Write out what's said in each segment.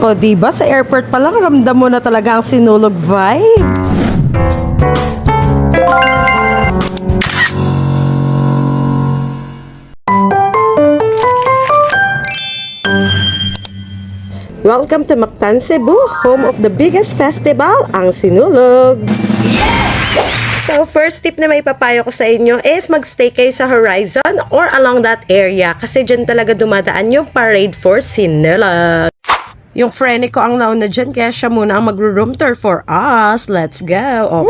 O, diba sa airport pa lang, ramdam mo na talaga ang Sinulog vibes. Welcome to Mactan, Cebu, home of the biggest festival, ang Sinulog. So, first tip na may papayo ko sa inyo is magstay kayo sa Horizon or along that area kasi dyan talaga dumadaan yung parade for Sinulog. Yung friend ko ang nauna dyan kaya siya muna ang magro-room tour for us. Let's go!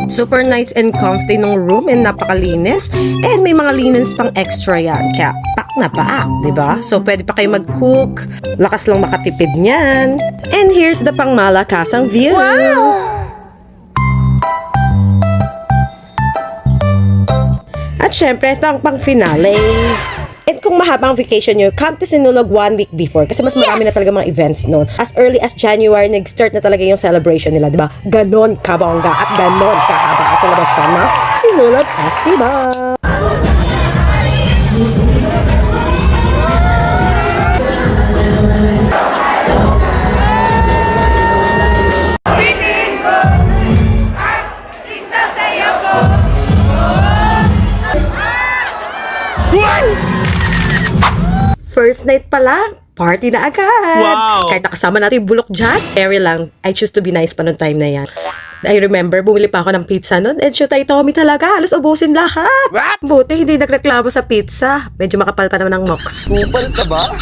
Super nice and comfy nung room and napakalinis. And may mga linens pang extra yan. Kaya pak na pak, diba? So, pwede pa kayo mag-cook. Lakas lang makatipid niyan. And here's the pangmalakasang view. At syempre, ito ang pang-finale. And kung mahabang vacation nyo, come to Sinulog 1 week before kasi mas marami na talaga mga events noon. As early as January, nag-start na talaga yung celebration nila, diba? Ganon kabongga at ganon kahaba ang celebration ng Sinulog Festival. First night pa lang, party na agad. Wow! Kahit nakasama natin yung bulok dyan, ere lang. I choose to be nice pa noong time na yan. I remember, bumili pa ako ng pizza noon and shoot ay Tommy talaga. Alas ubusin lahat. What? Buti hindi nagreklamo sa pizza. Medyo makapal pa naman ang mox. Kupal ka ba?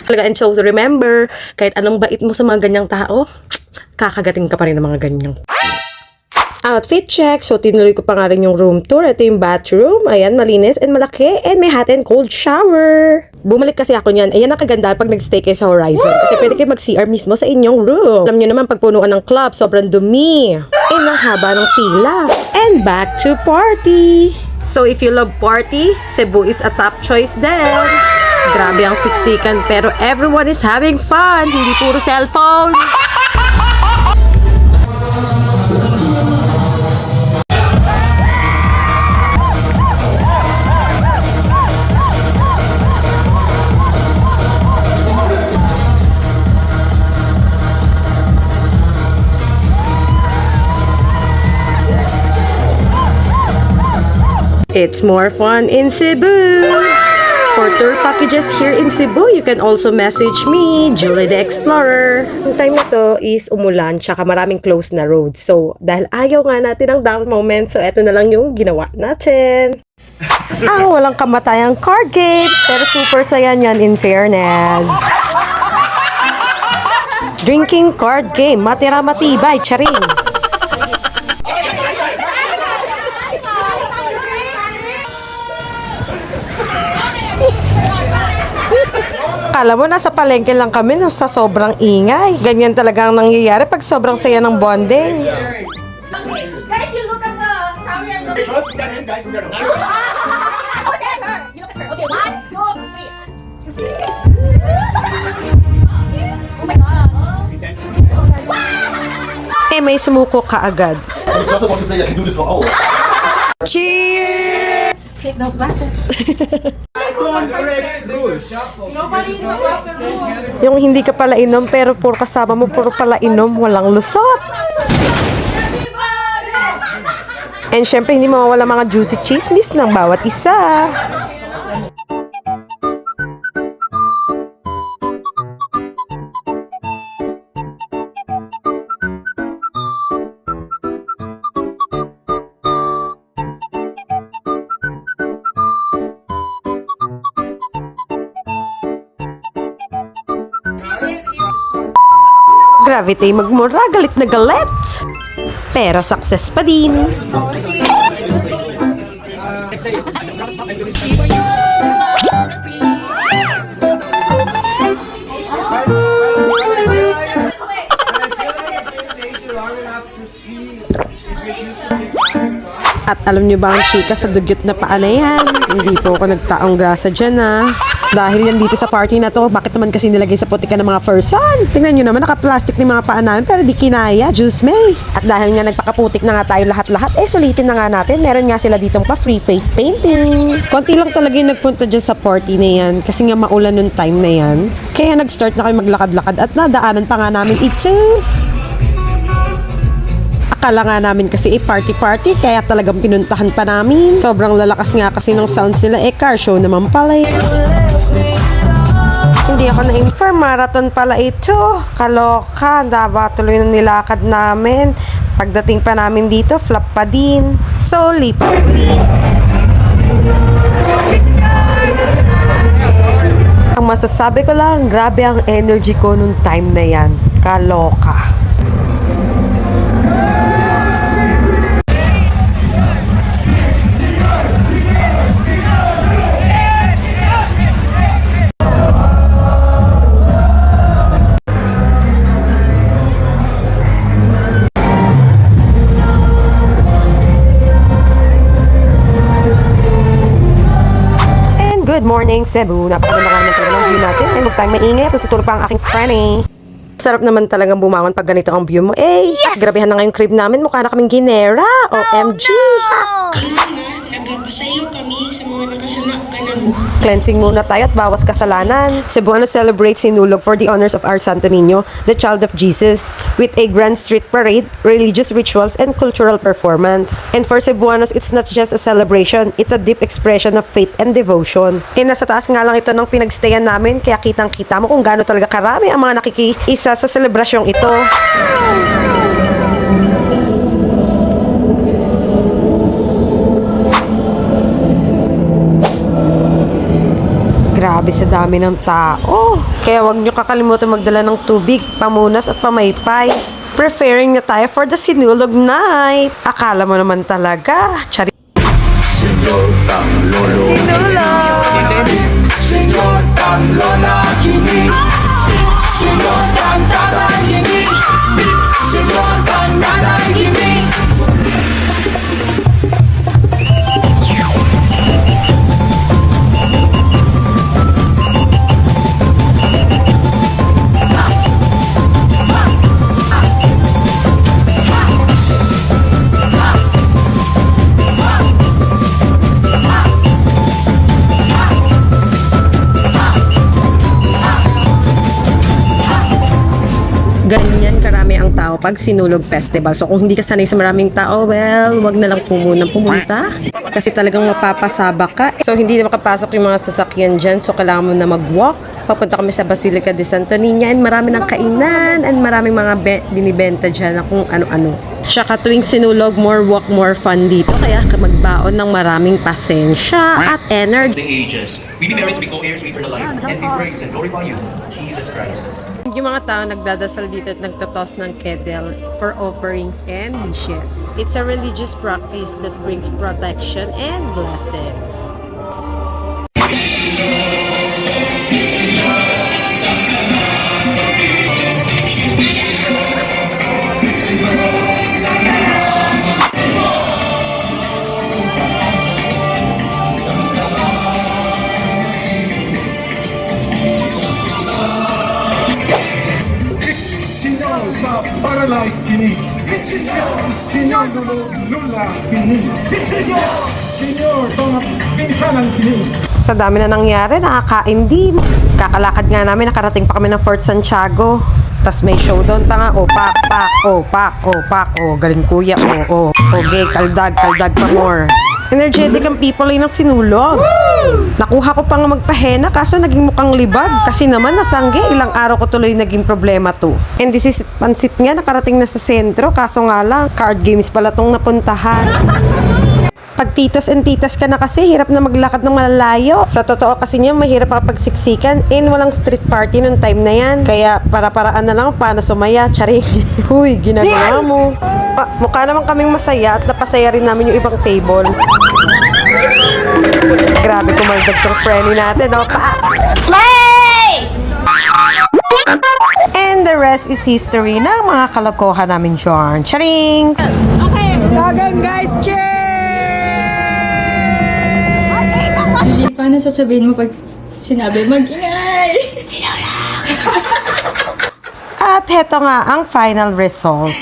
Talaga, and so to remember, kahit anong bait mo sa mga ganyang tao, kakagating ka pa rin ng mga ganyang. Outfit check. So, tinuloy ko pa nga rin yung room tour. Ito yung bathroom. Ayan, malinis and malaki. And may hot and cold shower. Bumalik kasi ako niyan. Ayan ang kagandahan pag nag-stay kayo sa Horizon. Kasi pwede kayo mag-CR mismo sa inyong room. Alam nyo naman, pagpunuan ng club, sobrang dumi. And ang haba ng pila. And back to party. So, if you love party, Cebu is a top choice then. Grabe ang siksikan. Pero everyone is having fun. Hindi puro cellphone. It's more fun in Cebu! For tour packages here in Cebu, you can also message me, Julie the Explorer. Yung time na to is umulan, tsaka maraming closed na roads. So, dahil ayaw nga natin ang dull moment, so eto na lang yung ginawa natin. Walang kamatayang card games, pero super saya niyan in fairness. Drinking card game, matira matibay, charing. Alam mo, nasa palengke lang kami sa sobrang ingay. Ganyan talaga ang nangyayari pag sobrang saya ng bonding. Guys, you look at the tower and look. We got him, guys. We got him. Oh, that's her. You look at her. Okay, 1, 2, 3. Oh my god. May sumuko ka agad. I was just about to say I can do this for hours. Cheers! Take those glasses. Correct rules. Nobody's above the rules. Yung hindi ka pala inom pero puro kasama mo puro pala inom, walang lusot. And syempre hindi mawawala mga juicy chismis ng bawat isa. Gravity magmura, galit na galit. Pero success pa din. At alam niyo ba ang chika sa dugyot na paa na yan? Hindi po ako nagtaong grasa dyan, ha? Dahil yan dito sa party na to, bakit naman kasi nilagay sa putika ng mga person? Tingnan nyo naman, naka-plastic ni mga paa namin pero di kinaya. Diyos May. At dahil nga nagpakaputik na nga tayo lahat-lahat, sulitin na nga natin. Meron nga sila ditong pa free face painting. Konti lang talaga yung nagpunta dyan sa party na yan kasi nga maulan nung time na yan. Kaya nag-start na kayo maglakad-lakad at nadaanan pa nga namin itsu. Akala nga namin kasi party-party kaya talagang pinuntahan pa namin. Sobrang lalakas nga kasi ng sounds nila, car show naman pala. Hindi ako na-inform, marathon pala ito. Kaloka, daba tuloy na nilakad namin. Pagdating pa namin dito, flop pa din. So, lipat ulit. Ang masasabi ko lang, grabe ang energy ko nung time na yan. Kaloka. Good morning, Cebu. Napakaganda ka naman talaga ng view natin. And huwag tayong maingay at tutulog pa ang aking Franny. Sarap naman talagang bumangon pag ganito ang view mo. Yes! Grabehan na ngayong crib namin. Mukha na kaming ginera. OMG! Nagpasaylo kami sa mga nakasama ka namin. Cleansing muna tayo at bawas kasalanan. Cebuano celebrates Sinulog for the honors of our Santo Niño, the child of Jesus, with a grand street parade, religious rituals, and cultural performance. And for Cebuanos, it's not just a celebration, it's a deep expression of faith and devotion. Nasa taas nga lang ito ng pinagstayan namin, kaya kitang-kita mo kung gaano talaga karami ang mga nakikiisa sa selebrasyong ito. Grabe sa dami ng tao. Kaya wag nyo kakalimutan magdala ng tubig, pamunas at pamaypay. Preferring na tayo for the Sinulog night. Akala mo naman talaga. Chari. Señor Tan Lolo. Señor Tan Lola Kini. Señor Tan Tata Kini. Señor Tan Nana Kini. Ganyan karami ang tao pag Sinulog Festival. So kung hindi ka sanay sa maraming tao, well, wag na lang po munang pumunta. Kasi talagang mapapasabak ka. So hindi na makapasok yung mga sasakyan dyan. So kailangan mo na mag-walk. Papunta kami sa Basilica de Santo Niño and marami ng kainan and maraming mga binibenta dyan na kung ano-ano. Tsaka tuwing Sinulog, more walk, more fun dito. Kaya magbaon ng maraming pasensya at energy. The ages. We be married to be co-heirs with eternal life, and we praise and glorify you, Jesus Christ. Yung mga tao nagdadasal dito at nagtotos ng kettle for offerings and wishes. It's a religious practice that brings protection and blessings. Paralyzed kini. Senyor Lula kini. Senyor pinikanan kini. Sa dami na nangyari, nakakain din. Kakalakad nga namin, nakarating pa kami ng Fort Santiago. Tas may showdown pa nga, pak, galing kuya, okay, kaldag pa more. Energetic ang people ay ng Sinulog. Nakuha ko pa nga magpahena kaso naging mukhang libag. Kasi naman nasangge, ilang araw ko tuloy naging problema to. And this is pansit nga, nakarating na sa sentro. Kaso nga lang, card games pala tong napuntahan. Pag titos and titas ka na kasi, hirap na maglakad ng malalayo. Sa totoo kasi niya, mahirap makapagsiksikan and walang street party nung time na yan. Kaya para-paraan na lang paano sumaya, charing. Huy, ginagawa mo. Mukha naman kaming masaya at napasaya rin namin yung ibang table. Grabe kumaldag tong friendly natin, no? Slay! And the rest is history ng mga kalokohan namin dyan. Charing! Okay. Dagan guys, cheers! Lili, paano sasabihin mo pag Sinabi, mag-ingay! At heto nga ang final result.